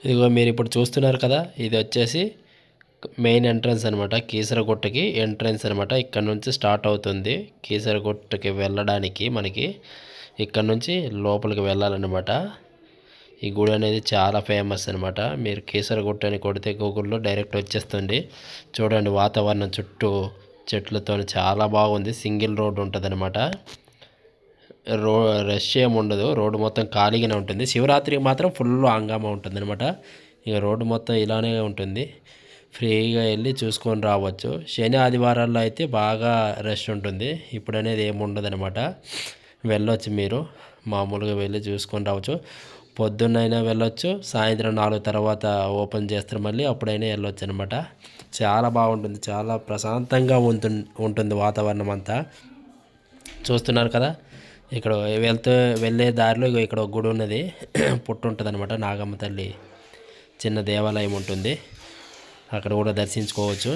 ఇదిగో మీరు ఇప్పుడు చూస్తున్నారు కదా, ఇది వచ్చేసి మెయిన్ ఎంట్రన్స్ అనమాట. కీసరగుట్టకి ఎంట్రన్స్ అనమాట. ఇక్కడ నుంచి స్టార్ట్ అవుతుంది. కీసరగుట్టకి వెళ్ళడానికి మనకి ఇక్కడ నుంచి లోపలికి వెళ్ళాలన్నమాట. ఈ గుడి అనేది చాలా ఫేమస్ అనమాట. మీరు కీసరగుట్ట అని కొడితే గూగుల్లో డైరెక్ట్ వచ్చేస్తుంది. చూడండి, వాతావరణం చుట్టూ చెట్లతో చాలా బాగుంది. సింగిల్ రోడ్ ఉంటుంది అనమాట. రష్ ఏమి ఉండదు. రోడ్డు మొత్తం ఖాళీగానే ఉంటుంది. శివరాత్రికి మాత్రం ఫుల్ హంగామా ఉంటుంది అనమాట. ఇక రోడ్డు మొత్తం ఇలానే ఉంటుంది. ఫ్రీగా వెళ్ళి చూసుకొని రావచ్చు. శని ఆదివారాల్లో అయితే బాగా రష్ ఉంటుంది. ఇప్పుడు అనేది ఏమి ఉండదు అనమాట. వెళ్ళొచ్చు, మీరు మామూలుగా వెళ్ళి చూసుకొని రావచ్చు. పొద్దున్నైనా వెళ్ళొచ్చు, సాయంత్రం 4 తర్వాత ఓపెన్ చేస్తారు మళ్ళీ, అప్పుడైనా వెళ్ళొచ్చు అనమాట. చాలా బాగుంటుంది. చాలా ప్రశాంతంగా ఉంటుంది వాతావరణం అంతా. చూస్తున్నారు కదా, ఇక్కడ వెళ్ళే దారిలో ఇక్కడ ఒక గుడి ఉన్నది. పుట్టు ఉంటుంది అనమాట. నాగమ్మ తల్లి చిన్న దేవాలయం ఉంటుంది. అక్కడ కూడా దర్శించుకోవచ్చు.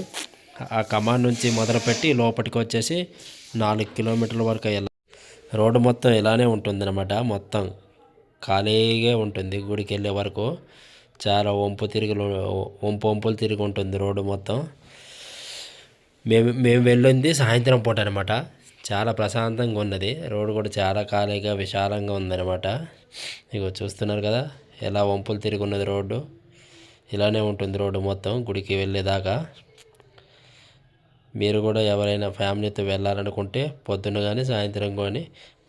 ఆ కమాండ్ నుంచి మొదలుపెట్టి లోపలికి వచ్చేసి 4 కిలోమీటర్ల వరకు వెళ్ళాలి. రోడ్డు మొత్తం ఇలానే ఉంటుందన్నమాట. మొత్తం ఖాళీగా ఉంటుంది. గుడికి వెళ్ళే వరకు చాలా వంపులు తిరిగి ఉంటుంది రోడ్డు మొత్తం. మేము వెళ్ళింది సాయంత్రం పూట అనమాట. చాలా ప్రశాంతంగా ఉన్నది. రోడ్డు కూడా చాలా ఖాళీగా విశాలంగా ఉందన్నమాట. ఇగో చూస్తున్నారు కదా, ఎలా వంపులు తిరిగి ఉన్నది రోడ్డు. ఇలానే ఉంటుంది రోడ్డు మొత్తం గుడికి వెళ్ళేదాకా. మీరు కూడా ఎవరైనా ఫ్యామిలీతో వెళ్ళాలనుకుంటే పొద్దున్న కానీ సాయంత్రం కానీ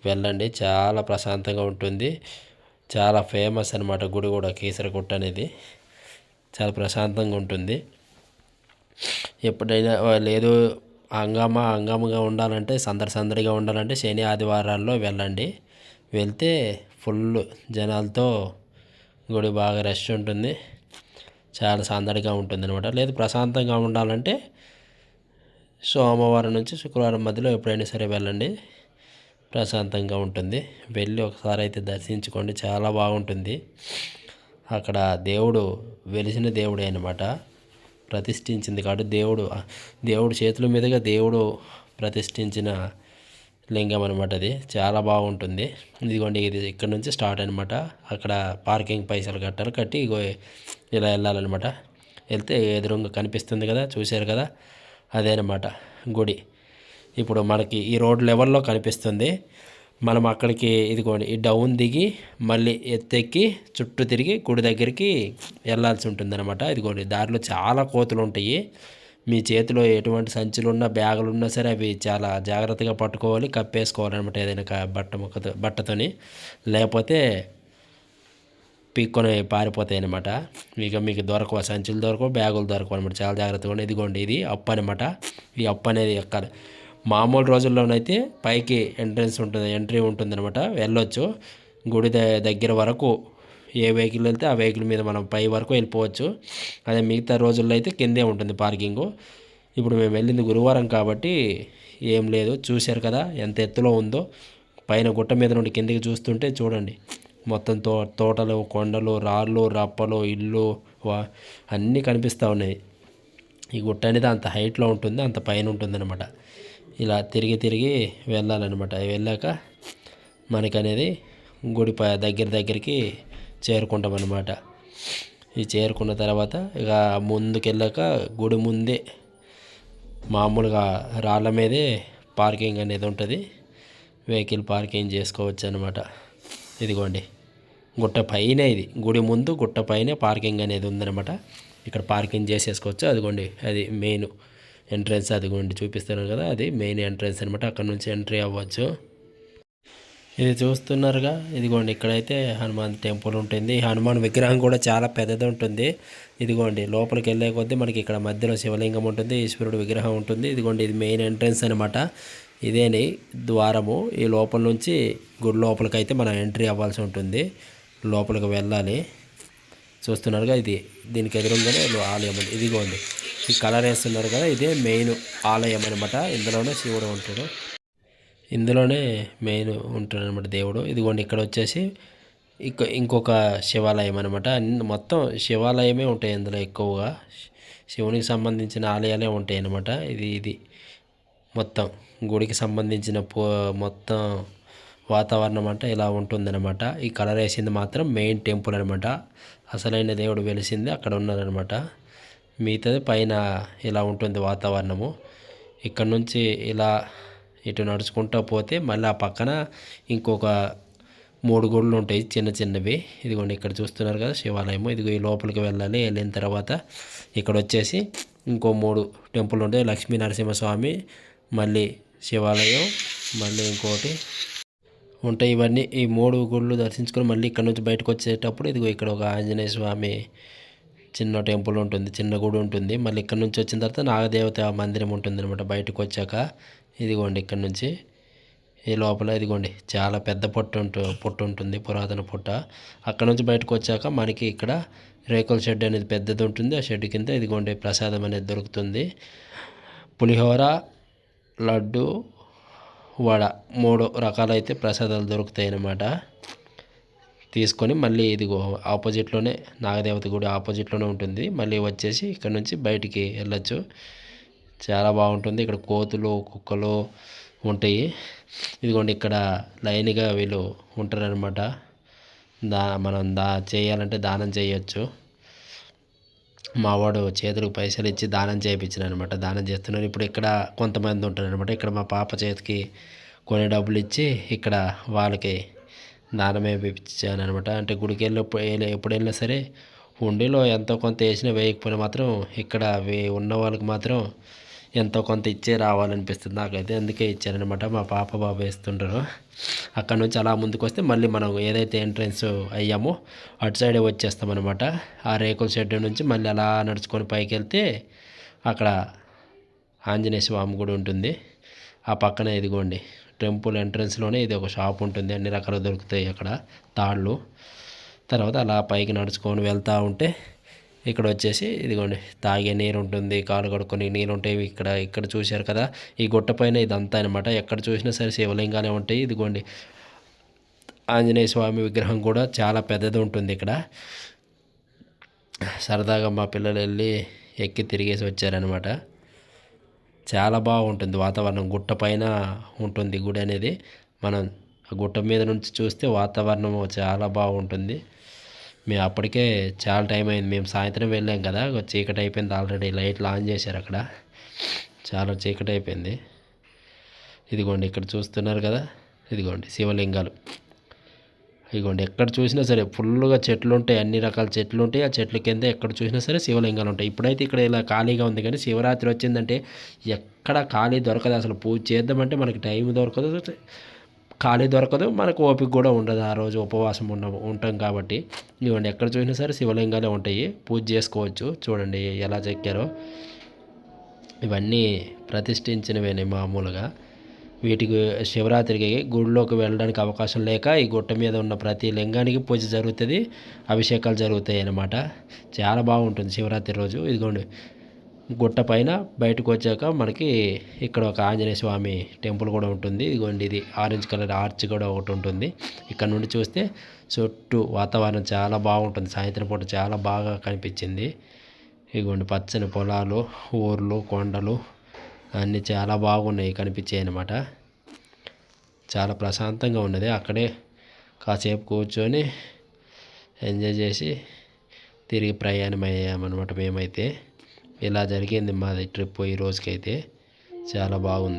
వెళ్ళండి. చాలా ప్రశాంతంగా ఉంటుంది. చాలా ఫేమస్ అనమాట గుడి కూడా. కీసరగుట్ట అనేది చాలా ప్రశాంతంగా ఉంటుంది. ఎప్పుడైనా లేదు హంగామాగా ఉండాలంటే, సందడిగా ఉండాలంటే శని ఆదివారాల్లో వెళ్ళండి. వెళ్తే ఫుల్ జనాలతో గుడి బాగా రష్ ఉంటుంది. చాలా సందడిగా ఉంటుంది అనమాట. లేదు ప్రశాంతంగా ఉండాలంటే సోమవారం నుంచి శుక్రవారం మధ్యలో ఎప్పుడైనా సరే వెళ్ళండి. ప్రశాంతంగా ఉంటుంది. వెళ్ళి ఒకసారి అయితే దర్శించుకోండి. చాలా బాగుంటుంది. అక్కడ దేవుడు వెలిసిన దేవుడే అనమాట. ప్రతిష్ఠించింది కాబట్టి దేవుడు చేతుల మీదుగా దేవుడు ప్రతిష్ఠించిన లింగం అనమాట. అది చాలా బాగుంటుంది. ఇదిగోండి, ఇది ఇక్కడ నుంచి స్టార్ట్ అనమాట. అక్కడ పార్కింగ్ పైసలు కట్టి ఇలా వెళ్ళాలన్నమాట. వెళ్తే ఎదురుగా కనిపిస్తుంది కదా, చూశారు కదా, అదేనమాట గుడి. ఇప్పుడు మనకి ఈ రోడ్ లెవెల్లో కనిపిస్తుంది. మనం అక్కడికి ఇదిగోండి ఈ డౌన్ దిగి మళ్ళీ ఎత్తెక్కి చుట్టూ తిరిగి గుడి దగ్గరికి వెళ్ళాల్సి ఉంటుందన్నమాట. ఇదిగోండి దారిలో చాలా కోతులు ఉంటాయి. మీ చేతిలో ఎటువంటి సంచులు ఉన్నా బ్యాగులు ఉన్నా సరే అవి చాలా జాగ్రత్తగా పట్టుకోవాలి, కప్పేసుకోవాలన్నమాట ఏదైనా బట్టతోని. లేకపోతే పీక్కొని పారిపోతాయి అనమాట. మీకు దొరకవు, సంచులు దొరకవు, బ్యాగులు దొరకవు అనమాట. చాలా జాగ్రత్తగా ఉండి. ఇదిగోండి ఇది అప్పు అనమాట. ఈ అప్పు అనేది ఎక్కాలి. మామూలు రోజుల్లోనైతే పైకి ఎంట్రీ ఉంటుందన్నమాట. వెళ్ళొచ్చు గుడి దగ్గర వరకు. ఏ వెహికల్ వెళ్తే ఆ వెహికల్ మీద మనం పై వరకు వెళ్ళిపోవచ్చు. అదే మిగతా రోజుల్లో అయితే కిందే ఉంటుంది పార్కింగు. ఇప్పుడు మేము వెళ్ళింది గురువారం కాబట్టి ఏం లేదు. చూశారు కదా ఎంత ఎత్తులో ఉందో. పైన గుట్ట మీద నుండి కిందికి చూస్తుంటే చూడండి, మొత్తం తోటలు, కొండలు, రాళ్ళు, రప్పలు, ఇల్లు అన్నీ కనిపిస్తూ ఉన్నాయి. ఈ గుట్ట అనేది అంత హైట్లో ఉంటుంది, అంత పైన ఉంటుందన్నమాట. ఇలా తిరిగి వెళ్ళాలన్నమాట. వెళ్ళాక మనకనేది గుడి దగ్గరికి చేరుకుంటాం అన్నమాట. ఈ చేరుకున్న తర్వాత ఇక ముందుకెళ్ళాక గుడి ముందే మామూలుగా రాళ్ళ మీదే పార్కింగ్ అనేది ఉంటుంది. వెహికల్ పార్కింగ్ చేసుకోవచ్చు అనమాట. ఇదిగోండి గుట్ట పైన, ఇది గుడి ముందు గుట్ట పైన పార్కింగ్ అనేది ఉందన్నమాట. ఇక్కడ పార్కింగ్ చేసేసుకోవచ్చు. అదిగోండి అది మెయిన్ ఎంట్రన్స్. అదిగోండి చూపిస్తున్నాను కదా, అది మెయిన్ ఎంట్రన్స్ అనమాట. అక్కడ నుంచి ఎంట్రీ అవ్వచ్చు. ఇది చూస్తున్నారుగా, ఇదిగోండి ఇక్కడైతే హనుమాన్ టెంపుల్ ఉంటుంది. హనుమాన్ విగ్రహం కూడా చాలా పెద్దది ఉంటుంది. ఇదిగోండి లోపలికి వెళ్ళే కొద్దీ మనకి ఇక్కడ మధ్యలో శివలింగం ఉంటుంది, ఈశ్వరుడు విగ్రహం ఉంటుంది. ఇదిగోండి ఇది మెయిన్ ఎంట్రన్స్ అనమాట. ఇదేని ద్వారము. ఈ లోపల నుంచి గుడి లోపలికి అయితే మనం ఎంట్రీ అవ్వాల్సి ఉంటుంది. లోపలికి వెళ్ళాలి. చూస్తున్నారుగా, దీనికి ఎదురుగానే ఆలయం ఉంది. ఇదిగోండి ఈ కలర్ వేస్తున్నారు కదా, ఇదే మెయిన్ ఆలయం అనమాట. ఇందులోనే శివుడు ఉంటాడు, ఇందులోనే మెయిన్ ఉంటాడు అనమాట దేవుడు. ఇదిగోండి ఇక్కడ వచ్చేసి ఇంకొక శివాలయం అనమాట. మొత్తం శివాలయమే ఉంటాయి ఇందులో. ఎక్కువగా శివునికి సంబంధించిన ఆలయాలే ఉంటాయి అన్నమాట. ఇది మొత్తం గుడికి సంబంధించిన మొత్తం వాతావరణం అంటే ఇలా ఉంటుందన్నమాట. ఈ కలర్ వేసింది మాత్రం మెయిన్ టెంపుల్ అనమాట. అసలైన దేవుడు వెలిసింది అక్కడ ఉన్నారనమాట. మిగతాది పైన ఇలా ఉంటుంది వాతావరణము. ఇక్కడ నుంచి ఇలా ఇటు నడుచుకుంటూ పోతే మళ్ళీ ఆ పక్కన ఇంకొక 3 గుళ్ళు ఉంటాయి చిన్న చిన్నవి. ఇదిగోండి ఇక్కడ చూస్తున్నారు కదా శివాలయము. ఇదిగో ఈ లోపలికి వెళ్ళాలి. వెళ్ళిన తర్వాత ఇక్కడ వచ్చేసి ఇంకో 3 టెంపుల్ ఉంటాయి. లక్ష్మీ నరసింహస్వామి, మళ్ళీ శివాలయం, మళ్ళీ ఇంకోటి ఉంటాయి. ఇవన్నీ ఈ 3 గుళ్ళు దర్శించుకొని మళ్ళీ ఇక్కడ నుంచి బయటకు వచ్చేటప్పుడు ఇదిగో ఇక్కడ ఒక ఆంజనేయ స్వామి చిన్న టెంపుల్ ఉంటుంది, చిన్న గుడి ఉంటుంది. మళ్ళీ ఇక్కడ నుంచి వచ్చిన తర్వాత నాగదేవత మందిరం ఉంటుంది అనమాట. బయటకు వచ్చాక ఇదిగోండి ఇక్కడ నుంచి ఈ లోపల ఇదిగోండి చాలా పెద్ద పుట్ట ఉంటుంది, పురాతన పుట్ట. అక్కడ నుంచి బయటకు వచ్చాక మనకి ఇక్కడ రేకుల షెడ్ అనేది పెద్దది ఉంటుంది. ఆ షెడ్ కింద ఇదిగోండి ప్రసాదం అనేది దొరుకుతుంది. పులిహోర, లడ్డు, వడ 3 రకాలైతే ప్రసాదాలు దొరుకుతాయి అన్నమాట. తీసుకొని మళ్ళీ ఇదిగో ఆపోజిట్లోనే నాగదేవత గుడి ఆపోజిట్లోనే ఉంటుంది. మళ్ళీ వచ్చేసి ఇక్కడ నుంచి బయటికి వెళ్ళొచ్చు. చాలా బాగుంటుంది. ఇక్కడ కోతులు, కుక్కలు ఉంటాయి. ఇదిగోండి ఇక్కడ లైన్గా వీళ్ళు ఉంటారనమాట. మనం చేయాలంటే దానం చేయొచ్చు. మావాడు చేతులకు పైసలు ఇచ్చి దానం చేయించిన అనమాట. దానం చేస్తున్నాను. ఇప్పుడు ఇక్కడ కొంతమంది ఉంటారనమాట. ఇక్కడ మా పాప చేతికి కొన్ని డబ్బులు ఇచ్చి ఇక్కడ వాళ్ళకి దానమే వేయించాను అనమాట. అంటే గుడికి ఎప్పుడు వెళ్ళినా సరే హుండీలో ఎంతో కొంత వేసినా వేయకపోయినా మాత్రం ఇక్కడ ఉన్న వాళ్ళకి మాత్రం ఎంతో కొంత ఇచ్చే రావాలనిపిస్తుంది నాకైతే. అందుకే ఇచ్చారనమాట. మా పాప బాబు వేస్తుంటారు. అక్కడ నుంచి అలా ముందుకు వస్తే మళ్ళీ మనం ఏదైతే ఎంట్రన్స్ అయ్యామో అటు సైడే వచ్చేస్తామన్నమాట. ఆ రేకుల షెడ్ నుంచి మళ్ళీ అలా నడుచుకొని పైకి వెళ్తే అక్కడ ఆంజనేయ స్వామి గుడి ఉంటుంది. ఆ పక్కన ఇదిగోండి టెంపుల్ ఎంట్రన్స్లోనే ఇది ఒక షాప్ ఉంటుంది. అన్ని రకాలు దొరుకుతాయి అక్కడ తాళ్ళు. తర్వాత అలా పైకి నడుచుకొని వెళ్తూ ఉంటే ఇక్కడ వచ్చేసి ఇదిగోండి తాగే నీరు ఉంటుంది, కాలు కడుక్కొని నీళ్ళు ఉంటాయి. ఇక్కడ చూశారు కదా ఈ గుట్ట పైన ఇదంతా అనమాట. ఎక్కడ చూసినా సరే శివలింగాలే ఉంటాయి. ఇదిగోండి ఆంజనేయ స్వామి విగ్రహం కూడా చాలా పెద్దది ఉంటుంది ఇక్కడ. సరదాగా మా పిల్లలు వెళ్ళి ఎక్కి తిరిగేసి వచ్చారనమాట. చాలా బాగుంటుంది వాతావరణం. గుట్ట పైన ఉంటుంది గుడి అనేది. మనం ఆ గుట్ట మీద నుంచి చూస్తే వాతావరణం చాలా బాగుంటుంది. మేము అప్పటికే చాలా టైం అయింది. మేము సాయంత్రం వెళ్ళాం కదా, చీకటి అయిపోయింది. ఆల్రెడీ లైట్లు ఆన్ చేశారు అక్కడ. చాలా చీకటి అయిపోయింది. ఇదిగోండి ఇక్కడ చూస్తున్నారు కదా, ఇదిగోండి శివలింగాలు. ఇదిగోండి ఎక్కడ చూసినా సరే ఫుల్గా చెట్లు ఉంటాయి, అన్ని రకాల చెట్లు ఉంటాయి. ఆ చెట్ల కింద ఎక్కడ చూసినా సరే శివలింగాలు ఉంటాయి. ఇప్పుడైతే ఇక్కడ ఇలా ఖాళీగా ఉంది, కానీ శివరాత్రి వచ్చిందంటే ఎక్కడ ఖాళీ దొరకదు. అసలు పూజ చేద్దామంటే మనకి టైం దొరకదు, ఖాళీ దొరకదు, మనకు ఓపిక కూడా ఉండదు. ఆ రోజు ఉపవాసం ఉంటాం కాబట్టి. ఇవ్వండి ఎక్కడ చూసినా సరే శివలింగాలే ఉంటాయి. పూజ చేసుకోవచ్చు. చూడండి ఎలా చెక్కారో. ఇవన్నీ ప్రతిష్ఠించినవేనే మామూలుగా. వీటికి శివరాత్రికి గుడిలోకి వెళ్ళడానికి అవకాశం లేక ఈ గుట్ట మీద ఉన్న ప్రతి లింగానికి పూజ జరుగుతుంది, అభిషేకాలు జరుగుతాయి అన్నమాట. చాలా బాగుంటుంది శివరాత్రి రోజు. ఇదిగోండి గుట్ట పైన బయటకు వచ్చాక మనకి ఇక్కడ ఒక ఆంజనేయ స్వామి టెంపుల్ కూడా ఉంటుంది. ఇదిగోండి ఇది ఆరెంజ్ కలర్ ఆర్చ్ కూడా ఒకటి ఉంటుంది. ఇక్కడ నుండి చూస్తే చుట్టూ వాతావరణం చాలా బాగుంటుంది. సాయంత్రం పూట చాలా బాగా కనిపించింది. ఇదిగోండి పచ్చని పొలాలు, ఊర్లు, కొండలు అన్నీ చాలా బాగున్నాయి, కనిపించాయి అన్నమాట. చాలా ప్రశాంతంగా ఉన్నది. అక్కడే కాసేపు కూర్చొని ఎంజాయ్ చేసి తిరిగి ప్రయాణం అయ్యామన్నమాట. మేమైతే ఇలా జరిగింది మాది ట్రిప్ ఈ రోజుకైతే. చాలా బాగుంది.